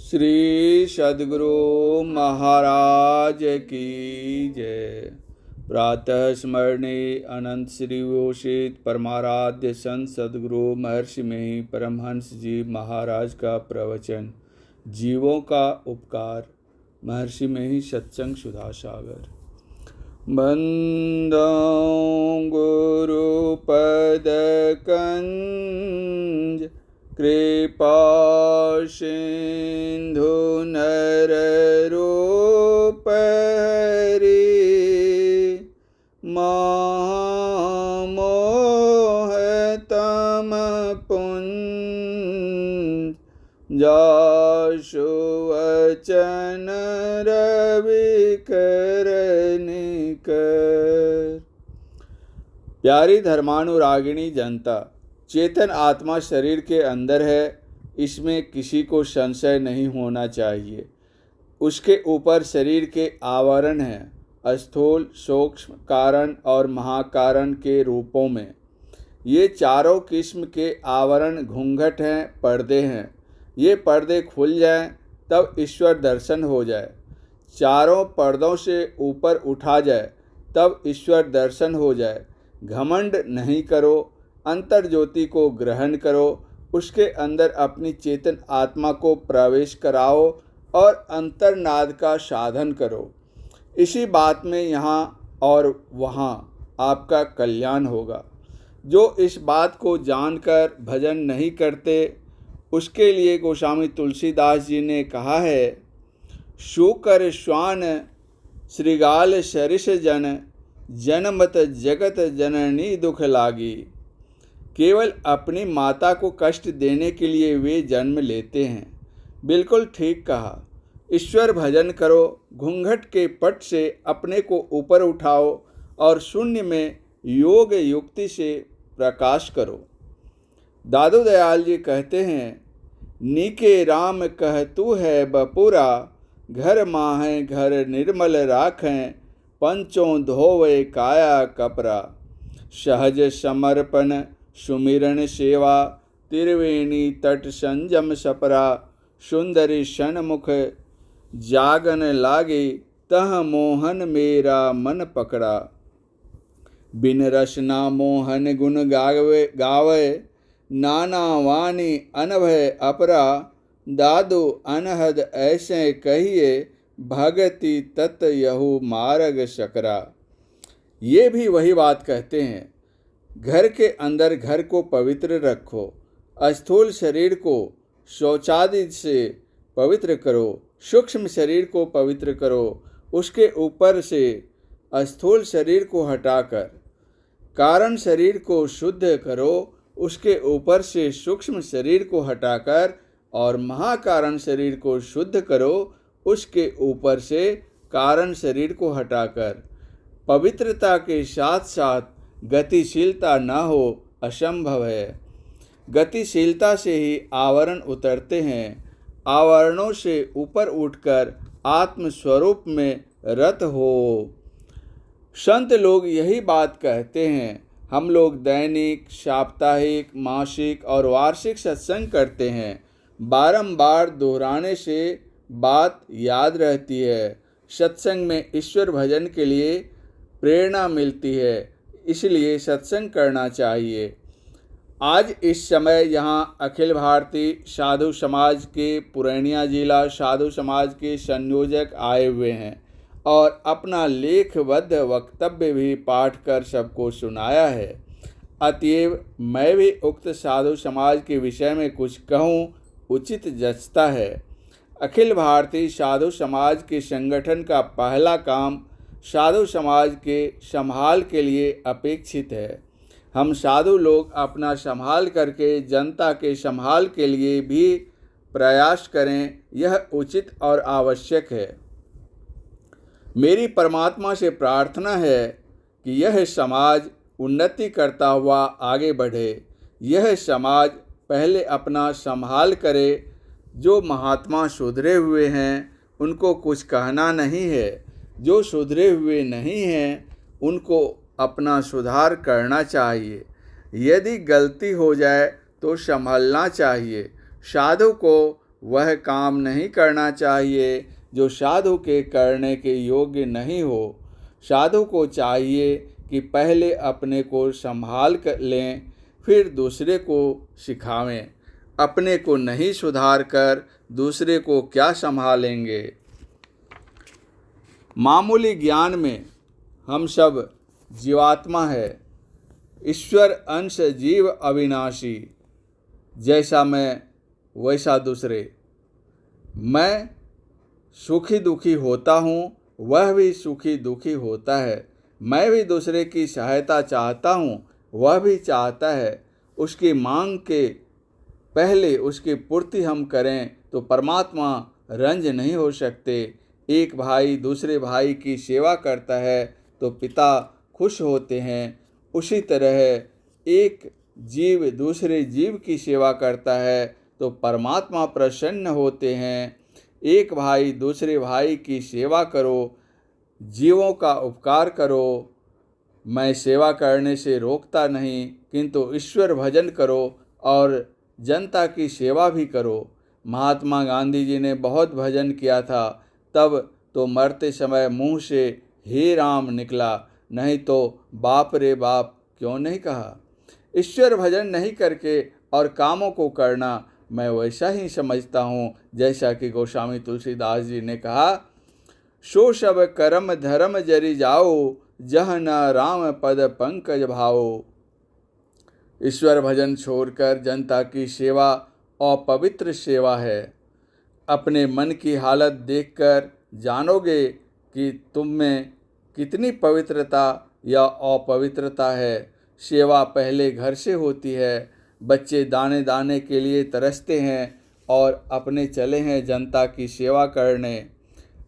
श्री सद्गुरु महाराज की जय। प्रातः स्मरणीय अनंत श्री घोषित परमाराध्य संत सद्गुरु महर्षि में परमहंस जी महाराज का प्रवचन, जीवों का उपकार। महर्षि में ही सत्संग सुधा सागर। बंदो गुरु पद कंज, कृपा सिंधु नर रूप हरि, मोह तम पुंज, जासु वचन रवि कर निकर। प्यारी धर्मानुरागिणी जनता, चेतन आत्मा शरीर के अंदर है, इसमें किसी को संशय नहीं होना चाहिए। उसके ऊपर शरीर के आवरण हैं, स्थूल, सूक्ष्म, कारण और महाकारण के रूपों में। ये चारों किस्म के आवरण घूंघट हैं, पर्दे हैं। ये पर्दे खुल जाएं तब ईश्वर दर्शन हो जाए। चारों पर्दों से ऊपर उठा जाए तब ईश्वर दर्शन हो जाए। घमंड नहीं करो, अंतर ज्योति को ग्रहण करो, उसके अंदर अपनी चेतन आत्मा को प्रवेश कराओ और अंतर्नाद का साधन करो। इसी बात में यहाँ और वहाँ आपका कल्याण होगा। जो इस बात को जानकर भजन नहीं करते, उसके लिए गोस्वामी तुलसीदास जी ने कहा है, शूकर श्वान श्रृगाल सरिस जन, जनमत जगत जननी दुख लागी। केवल अपनी माता को कष्ट देने के लिए वे जन्म लेते हैं। बिल्कुल ठीक कहा। ईश्वर भजन करो, घूंघट के पट से अपने को ऊपर उठाओ और शून्य में योग युक्ति से प्रकाश करो। दादू दयाल जी कहते हैं, नीके राम कह तू है बपुरा, घर माहें घर निर्मल राखें, पंचों धोवे काया कपरा। सहज समर्पण सुमिरन सेवा, त्रिवेणी तट संजम सपरा। सुंदरी सन्मुख जागन लागे, तह मोहन मेरा मन पकड़ा। बिन रसना मोहन गुण गावे, नाना वाणी अनभय अपरा। दादू अनहद ऐसे कहिए, भगति तत् यहु मार्ग सकरा। ये भी वही बात कहते हैं। घर के अंदर घर को पवित्र रखो, स्थूल शरीर को शौचादि से पवित्र करो, सूक्ष्म शरीर को पवित्र करो, उसके ऊपर से स्थूल शरीर को हटाकर कारण शरीर को शुद्ध करो, उसके ऊपर से सूक्ष्म शरीर को हटाकर और महाकारण शरीर को शुद्ध करो, उसके ऊपर से कारण शरीर को हटाकर। पवित्रता के साथ साथ गतिशीलता न हो असंभव है। गतिशीलता से ही आवरण उतरते हैं। आवरणों से ऊपर उठकर आत्मस्वरूप में रत हो। संत लोग यही बात कहते हैं। हम लोग दैनिक, साप्ताहिक, मासिक और वार्षिक सत्संग करते हैं। बारंबार दोहराने से बात याद रहती है। सत्संग में ईश्वर भजन के लिए प्रेरणा मिलती है, इसलिए सत्संग करना चाहिए। आज इस समय यहाँ अखिल भारतीय साधु समाज के पुरैनिया जिला साधु समाज के संयोजक आए हुए हैं और अपना लेखबद्ध वक्तव्य भी पाठ कर सबको सुनाया है। अतएव मैं भी उक्त साधु समाज के विषय में कुछ कहूँ उचित जचता है। अखिल भारतीय साधु समाज के संगठन का पहला काम साधु समाज के संभाल के लिए अपेक्षित है। हम साधु लोग अपना संभाल करके जनता के संभाल के लिए भी प्रयास करें, यह उचित और आवश्यक है। मेरी परमात्मा से प्रार्थना है कि यह समाज उन्नति करता हुआ आगे बढ़े। यह समाज पहले अपना संभाल करे। जो महात्मा सुधरे हुए हैं उनको कुछ कहना नहीं है, जो सुधरे हुए नहीं हैं उनको अपना सुधार करना चाहिए। यदि गलती हो जाए तो संभलना चाहिए। साधु को वह काम नहीं करना चाहिए जो साधु के करने के योग्य नहीं हो। साधु को चाहिए कि पहले अपने को संभाल कर लें, फिर दूसरे को सिखावें। अपने को नहीं सुधार कर दूसरे को क्या संभालेंगे। मामूली ज्ञान में हम सब जीवात्मा है। ईश्वर अंश जीव अविनाशी। जैसा मैं वैसा दूसरे। मैं सुखी दुखी होता हूँ, वह भी सुखी दुखी होता है। मैं भी दूसरे की सहायता चाहता हूँ, वह भी चाहता है। उसकी मांग के पहले उसकी पूर्ति हम करें तो परमात्मा रंज नहीं हो सकते। एक भाई दूसरे भाई की सेवा करता है तो पिता खुश होते हैं। उसी तरह एक जीव दूसरे जीव की सेवा करता है तो परमात्मा प्रसन्न होते हैं। एक भाई दूसरे भाई की सेवा करो, जीवों का उपकार करो। मैं सेवा करने से रोकता नहीं, किंतु ईश्वर भजन करो और जनता की सेवा भी करो। महात्मा गांधी जी ने बहुत भजन किया था, तब तो मरते समय मुंह से हे राम निकला, नहीं तो बाप रे बाप क्यों नहीं कहा। ईश्वर भजन नहीं करके और कामों को करना मैं वैसा ही समझता हूँ जैसा कि गोस्वामी तुलसीदास जी ने कहा, सो सब कर्म धर्म जरि जाओ, जह न राम पद पंकज भाओ। ईश्वर भजन छोड़कर जनता की सेवा अपवित्र सेवा है। अपने मन की हालत देखकर जानोगे कि तुम में कितनी पवित्रता या अपवित्रता है। सेवा पहले घर से होती है। बच्चे दाने दाने के लिए तरसते हैं और अपने चले हैं जनता की सेवा करने।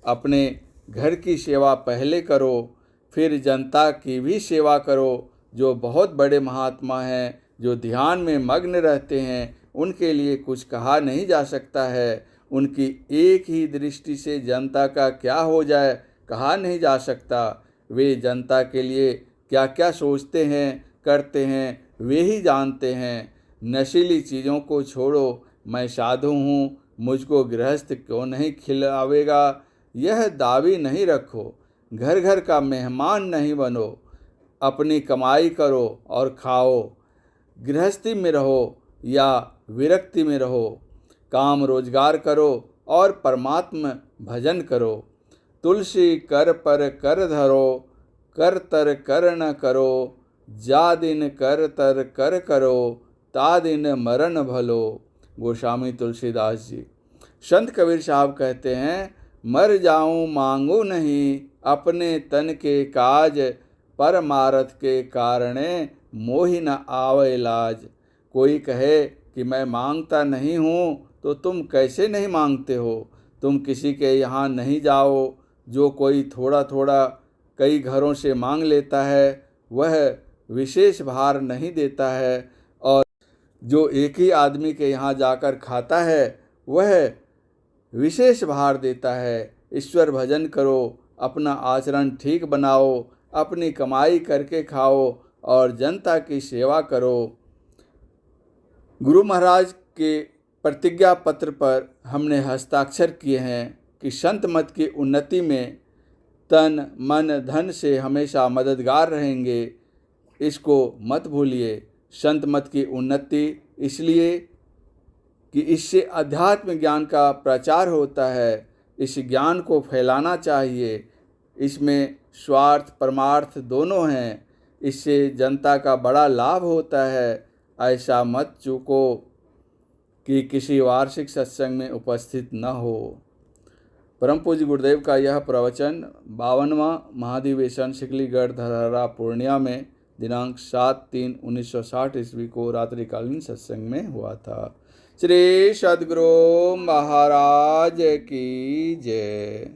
अपने घर की सेवा पहले करो, फिर जनता की भी सेवा करो। जो बहुत बड़े महात्मा हैं, जो ध्यान में मग्न रहते हैं, उनके लिए कुछ कहा नहीं जा सकता है। उनकी एक ही दृष्टि से जनता का क्या हो जाए कहा नहीं जा सकता। वे जनता के लिए क्या क्या सोचते हैं करते हैं वे ही जानते हैं। नशीली चीज़ों को छोड़ो, मैं साधु हूँ, मुझको गृहस्थ क्यों नहीं खिलावेगा, यह दावी नहीं रखो। घर घर का मेहमान नहीं बनो। अपनी कमाई करो और खाओ। गृहस्थी में रहो या विरक्ति में रहो। काम रोजगार करो और परमात्मा भजन करो। तुलसी कर पर कर धरो, कर तर कर न करो। जा दिन कर तर कर करो, ता दिन मरण भलो। गोस्वामी तुलसीदास जी। संत कबीर साहब कहते हैं, मर जाऊं मांगू नहीं, अपने तन के काज, परमारथ के कारणे मोहि न आवे लाज। कोई कहे कि मैं मांगता नहीं हूँ तो तुम कैसे नहीं मांगते हो। तुम किसी के यहाँ नहीं जाओ। जो कोई थोड़ा थोड़ा कई घरों से मांग लेता है वह विशेष भार नहीं देता है, और जो एक ही आदमी के यहाँ जाकर खाता है वह विशेष भार देता है। ईश्वर भजन करो, अपना आचरण ठीक बनाओ, अपनी कमाई करके खाओ और जनता की सेवा करो। गुरु महाराज के प्रतिज्ञा पत्र पर हमने हस्ताक्षर किए हैं कि संत मत की उन्नति में तन मन धन से हमेशा मददगार रहेंगे। इसको मत भूलिए। संत मत की उन्नति इसलिए कि इससे अध्यात्म ज्ञान का प्रचार होता है। इस ज्ञान को फैलाना चाहिए। इसमें स्वार्थ परमार्थ दोनों हैं। इससे जनता का बड़ा लाभ होता है। ऐसा मत चूको कि किसी वार्षिक सत्संग में उपस्थित न हो। परम पूज्य गुरुदेव का यह प्रवचन 52वां महाधिवेशन शिकलीगढ़ धरहरा पूर्णिया में दिनांक 7/3/1960 ईस्वी को रात्रिकालीन सत्संग में हुआ था। श्री सद्गुरु महाराज की जय।